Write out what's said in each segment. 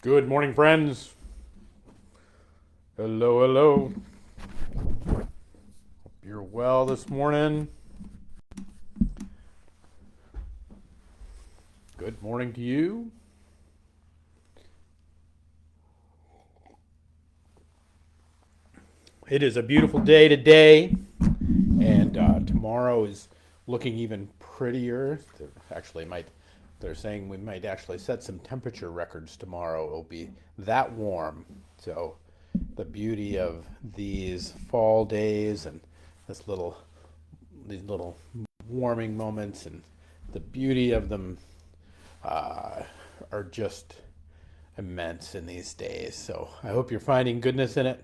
Good morning, friends. Hello, hello. Hope you're well this morning. Good morning to you. It is a beautiful day today, and tomorrow is looking even prettier. They're saying we might actually set some temperature records tomorrow. It'll be that warm. So the beauty of these fall days and these little warming moments and the beauty of them uh, are just immense in these days. So I hope you're finding goodness in it.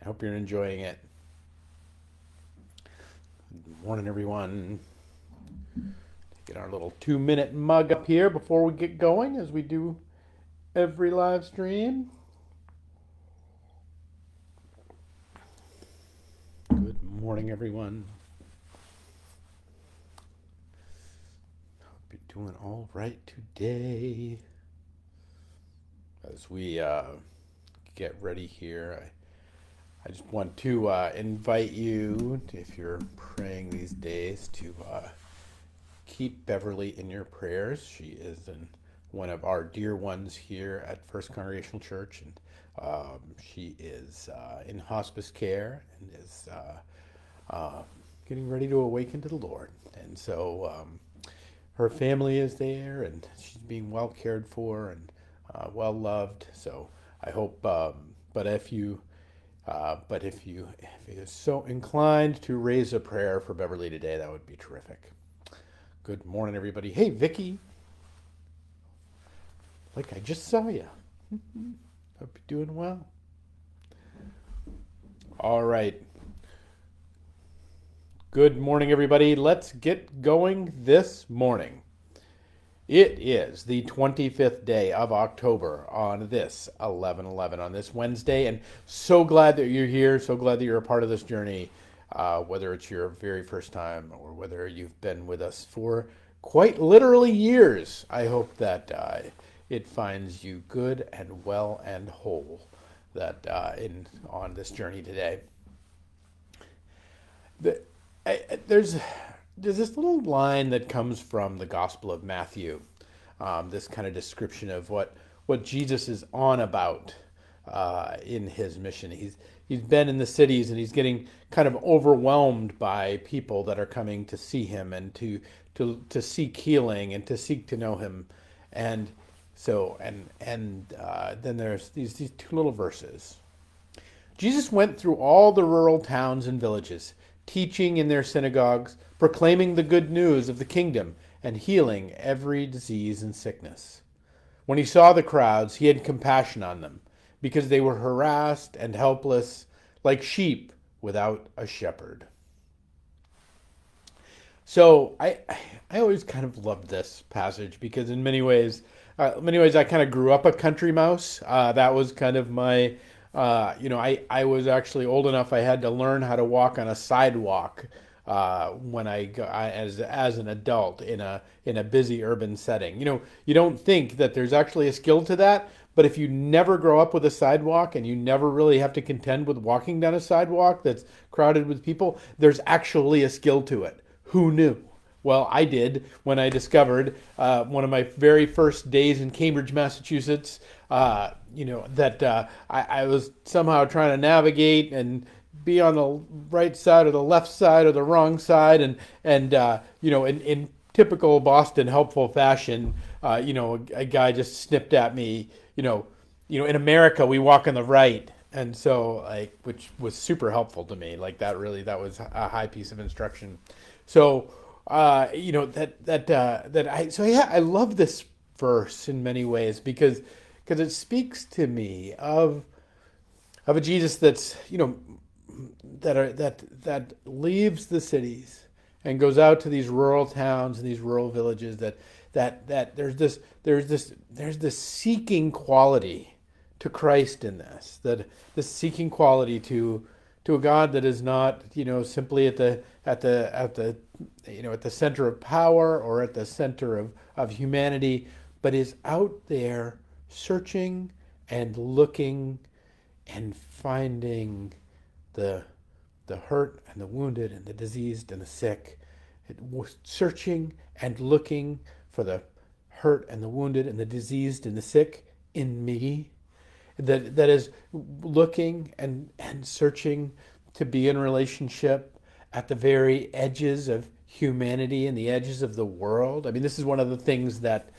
I hope you're enjoying it. Good morning, everyone. Get our little 2-minute mug up here before we get going, as we do every live stream. Good morning, everyone. Hope you're doing all right today. As we get ready here, I just want to invite you, if you're praying these days, to keep Beverly in your prayers. She is one of our dear ones here at First Congregational Church, and she is in hospice care and is getting ready to awaken to the Lord. And so her family is there, and she's being well cared for and well loved. So I hope, but if you're so inclined to raise a prayer for Beverly today, that would be terrific. Good morning, everybody. Hey, Vicky. Like I just saw you. Hope you're doing well. All right. Good morning, everybody. Let's get going this morning. It is the 25th day of October on this 11/11, on this Wednesday, and so glad that you're here, so glad that you're a part of this journey, whether it's your very first time or whether you've been with us for quite literally years. I hope that it finds you good and well and whole on this journey today. There's this little line that comes from the Gospel of Matthew, this kind of description of what Jesus is on about in his mission. He's been in the cities, and he's getting kind of overwhelmed by people that are coming to see him and to seek healing and to seek to know him. And so then there's these two little verses. Jesus went through all the rural towns and villages, teaching in their synagogues, proclaiming the good news of the kingdom, and healing every disease and sickness. When he saw the crowds, he had compassion on them, because they were harassed and helpless, like sheep without a shepherd. So I always kind of loved this passage, because in many ways I kind of grew up a country mouse. That was kind of my I was actually old enough. I had to learn how to walk on a sidewalk when as an adult in a busy urban setting. You don't think that there's actually a skill to that, but if you never grow up with a sidewalk and you never really have to contend with walking down a sidewalk that's crowded with people, there's actually a skill to it. Who knew? Well, I did when I discovered one of my very first days in Cambridge, Massachusetts. That I was somehow trying to navigate and be on the right side or the left side or the wrong side, and in typical Boston helpful fashion, a guy just snipped at me. In America we walk on the right, and so which was super helpful to me. That was a high piece of instruction. So I love this verse in many ways because it speaks to me of a Jesus that's that leaves the cities and goes out to these rural towns and these rural villages. That there's this seeking quality to Christ in this. That this seeking quality to a God that is not simply at the center of power or at the center of humanity, but is out there searching and looking and finding the the hurt and the wounded and the diseased and the sick. It was searching and looking for the hurt and the wounded and the diseased and the sick in me. That is looking and searching to be in relationship at the very edges of humanity and the edges of the world. I mean, this is one of the things that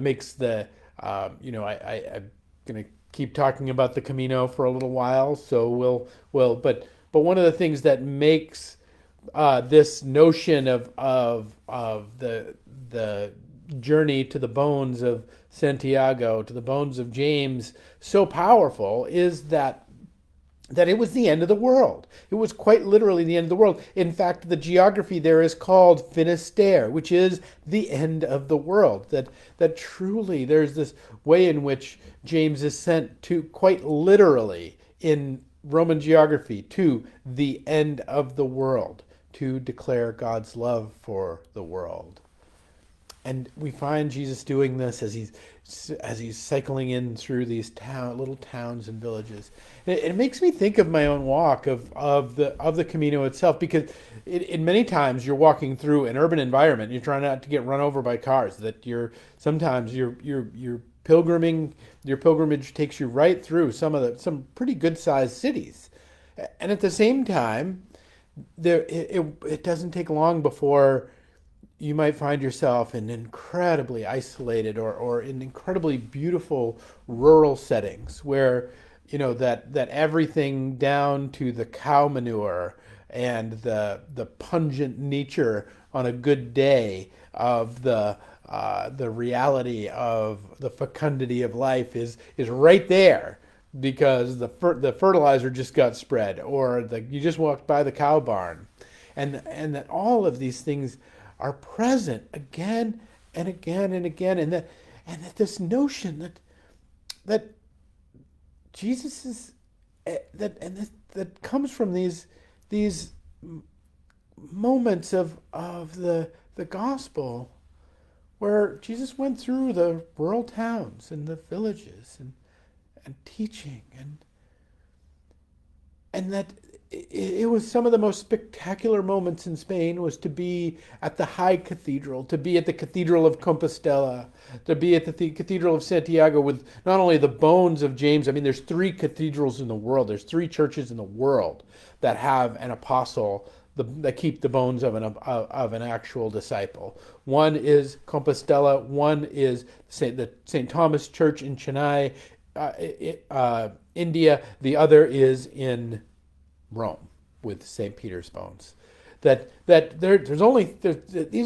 makes the I'm going to keep talking about the Camino for a little while, so but one of the things that makes this notion of the journey to the bones of Santiago, to the bones of James, so powerful is that it was the end of the world. It was quite literally the end of the world. In fact, the geography there is called Finisterre, which is the end of the world. That truly there's this way in which James is sent to, quite literally in Roman geography, to the end of the world, to declare God's love for the world. And we find Jesus doing this as he's cycling in through these little towns and villages. It makes me think of my own walk of the Camino itself, because in many times you're walking through an urban environment. You're trying not to get run over by cars. That sometimes your pilgrimage takes you right through some pretty good sized cities, and at the same time, it doesn't take long before you might find yourself in incredibly isolated or in incredibly beautiful rural settings where that everything down to the cow manure and the pungent nature on a good day of the reality of the fecundity of life is right there, because the fertilizer just got spread, or you just walked by the cow barn, and that all of these things are present again and again and again, and that this notion that Jesus is that comes from these moments of the gospel, where Jesus went through the rural towns and the villages and teaching, and that it was some of the most spectacular moments in Spain was to be at the high cathedral, to be at the Cathedral of Compostela, to be at the Cathedral of Santiago with not only the bones of James. I mean, there's 3 cathedrals in the world. There's 3 churches in the world that have an apostle that keep the bones of an actual disciple. One is Compostela. One is the St. Thomas Church in Chennai, India. The other is in Rome with St. Peter's bones. These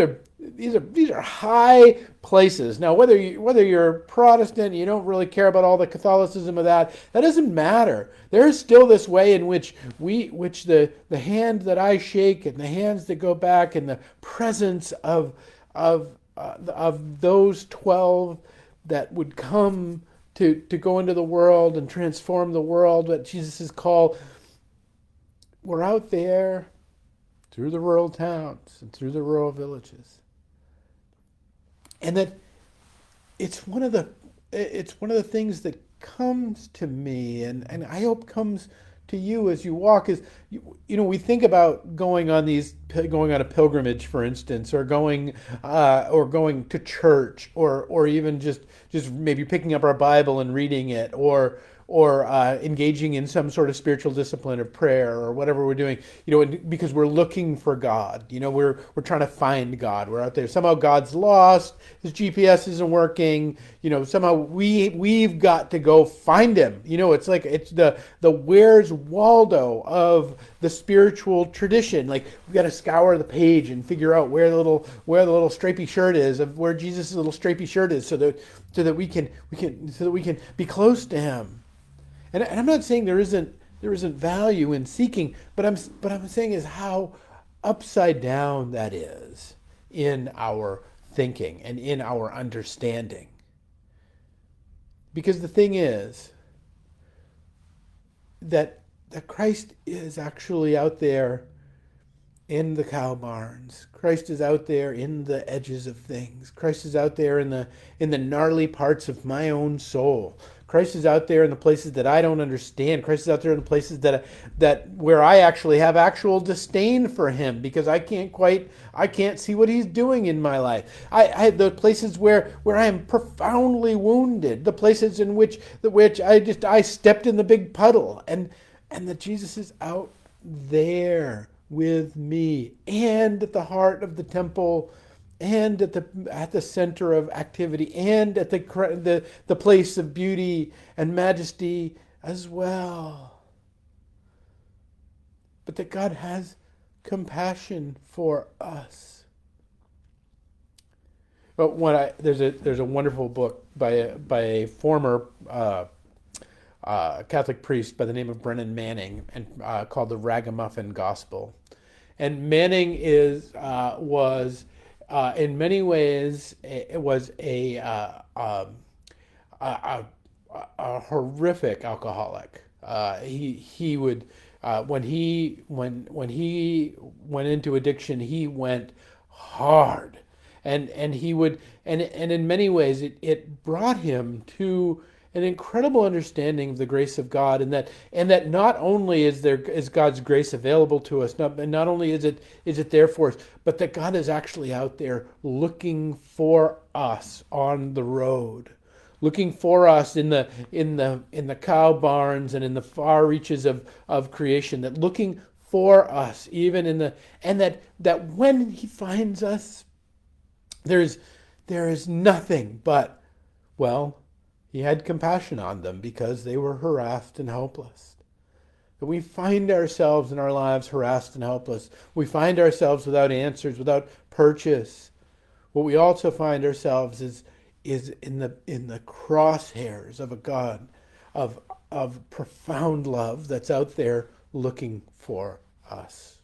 are high places. Now, whether you're Protestant, you don't really care about all the Catholicism of that doesn't matter. There is still this way in which the hand that I shake and the hands that go back and the presence of those 12 that would come to go into the world and transform the world, what Jesus is called. We're out there through the rural towns and through the rural villages, and that it's one of the things that comes to me, and I hope comes to you as you walk. Is we think about going on a pilgrimage, for instance, or going to church, or even just maybe picking up our Bible and reading it, or engaging in some sort of spiritual discipline of prayer or whatever we're doing, because we're looking for God. We're trying to find God. We're out there. Somehow God's lost. His GPS isn't working. Somehow we've got to go find him. It's like it's the Where's Waldo of the spiritual tradition. Like, we've got to scour the page and figure out where the little stripy shirt is, of where Jesus' little stripy shirt is, so that we can be close to him. And I'm not saying there isn't value in seeking, but I'm saying is how upside down that is in our thinking and in our understanding. Because the thing is that Christ is actually out there in the cow barns. Christ is out there in the edges of things. Christ is out there in the gnarly parts of my own soul. Christ is out there in the places that I don't understand. Christ is out there in the places that where I actually have actual disdain for him because I can't see what he's doing in my life. I have the places where I am profoundly wounded, the places in which I stepped in the big puddle, and that Jesus is out there with me and at the heart of the temple and at the center of activity and at the place of beauty and majesty as well. But that God has compassion for us. But there's a wonderful book by a former Catholic priest by the name of Brennan Manning and called The Ragamuffin Gospel. And Manning was in many ways it was a horrific alcoholic. He would when he went into addiction, he went hard, and he would and in many ways it brought him to an incredible understanding of the grace of God, and that not only is God's grace available to us, not only is it there for us, but that God is actually out there looking for us on the road, looking for us in the cow barns and in the far reaches of creation, that looking for us even and that when he finds us, there is nothing but, well, he had compassion on them because they were harassed and helpless. That we find ourselves in our lives harassed and helpless. We find ourselves without answers, without purchase. What we also find ourselves is in the crosshairs of a God of profound love that's out there looking for us.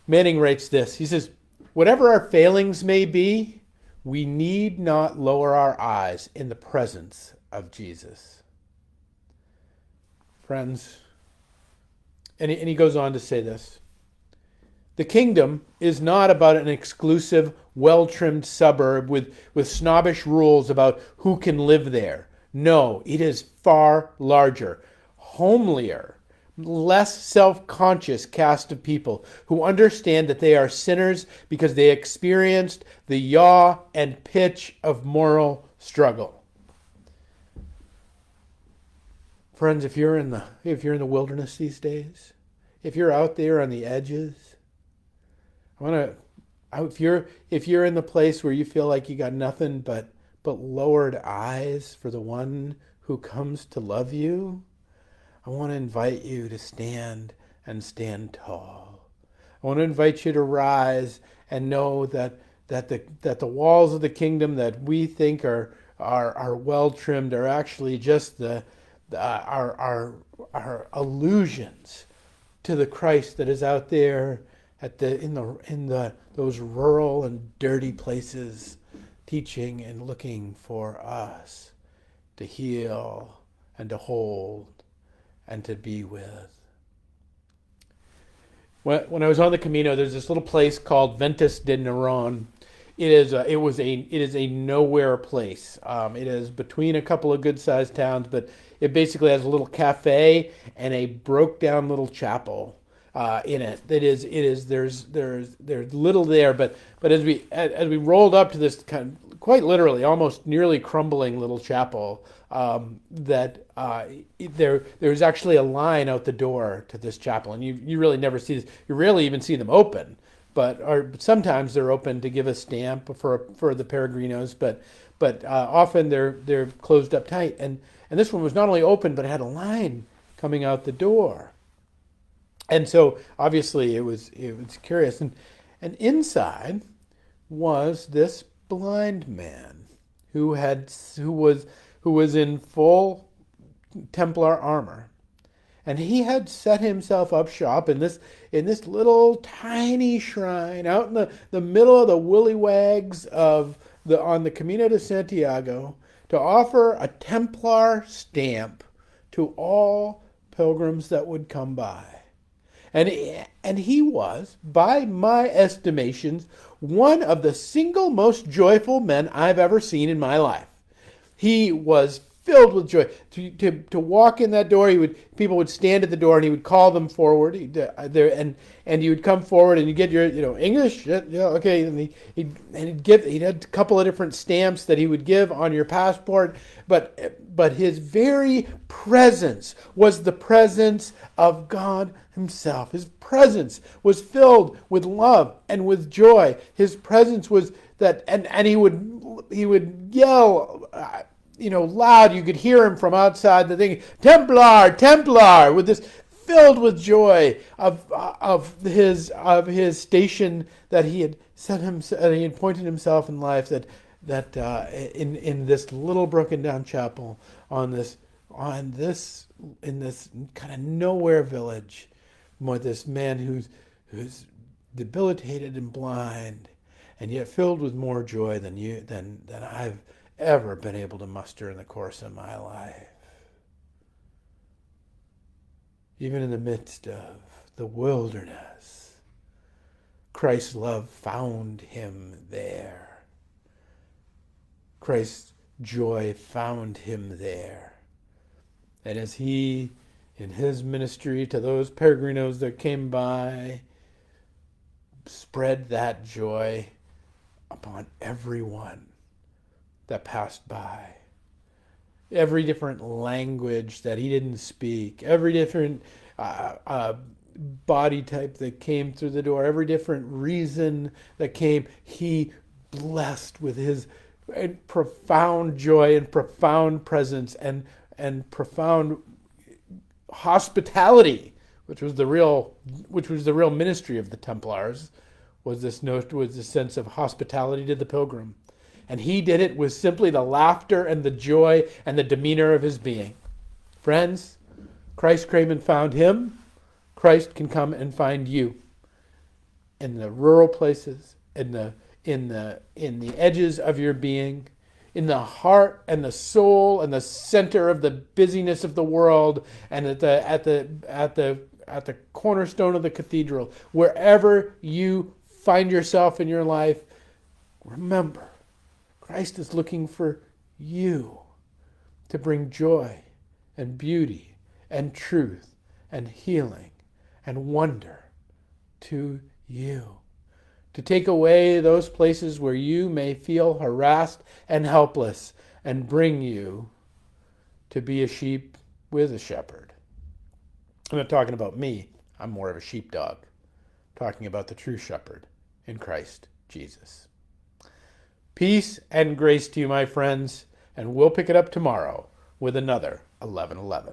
Manning writes this. He says, "Whatever our failings may be, we need not lower our eyes in the presence of Jesus." Friends, and he goes on to say this, "The kingdom is not about an exclusive, well-trimmed suburb with snobbish rules about who can live there. No, it is far larger, homelier, less self-conscious cast of people who understand that they are sinners because they experienced the yaw and pitch of moral struggle." Friends, if you're in the wilderness these days, if you're out there on the edges, if you're in the place where you feel like you got nothing but lowered eyes for the one who comes to love you, I want to invite you to stand and stand tall. I want to invite you to rise and know that the walls of the kingdom that we think are well trimmed are actually just our illusions to the Christ that is out there in those rural and dirty places, teaching and looking for us to heal and to hold and to be with. When I was on the Camino, there's this little place called Ventas de Neron. It is a nowhere place. It is between a couple of good-sized towns, but it basically has a little cafe and a broke-down little chapel in it. There's little there, but as we rolled up to this kind of, quite literally, almost nearly crumbling little chapel, there's actually a line out the door to this chapel, and you really never see this. You rarely even see them open, but sometimes they're open to give a stamp for the peregrinos, but often they're closed up tight. And this one was not only open, but it had a line coming out the door. And so obviously it was curious, and inside was this blind man who was in full Templar armor, and he had set himself up shop in this little tiny shrine out in the middle of the willywags on the Camino de Santiago to offer a Templar stamp to all pilgrims that would come by. And he was, by my estimations, one of the single most joyful men I've ever seen in my life. He was filled with joy. To walk in that door, people would stand at the door, and he would call them forward. And you would come forward, and you get your English, yeah, okay. And he'd had a couple of different stamps that he would give on your passport, but his very presence was the presence of God himself. His presence was filled with love and with joy. His presence was that, and he would yell, loud. You could hear him from outside the thing, Templar, Templar, with this filled with joy of his station that he had set him, he had appointed himself in life, that in this little broken down chapel in this kind of nowhere village, with this man who's debilitated and blind, and yet filled with more joy than I've ever been able to muster in the course of my life. Even in the midst of the wilderness, Christ's love found him there. Christ's joy found him there. And as he, in his ministry to those peregrinos that came by, spread that joy upon everyone that passed by. Every different language that he didn't speak, every different body type that came through the door, every different reason that came, he blessed with his profound joy and profound presence and profound hospitality, which was the real ministry of the Templars, was this sense of hospitality to the pilgrim. And he did it with simply the laughter and the joy and the demeanor of his being. Friends, Christ came and found him. Christ can come and find you in the rural places, in the edges of your being, in the heart and the soul and the center of the busyness of the world, and at the cornerstone of the cathedral. Wherever you find yourself in your life, remember, Christ is looking for you to bring joy and beauty and truth and healing and wonder to you. To take away those places where you may feel harassed and helpless and bring you to be a sheep with a shepherd. I'm not talking about me. I'm more of a sheepdog. Talking about the true shepherd in Christ Jesus. Peace and grace to you, my friends, and we'll pick it up tomorrow with another 11:11.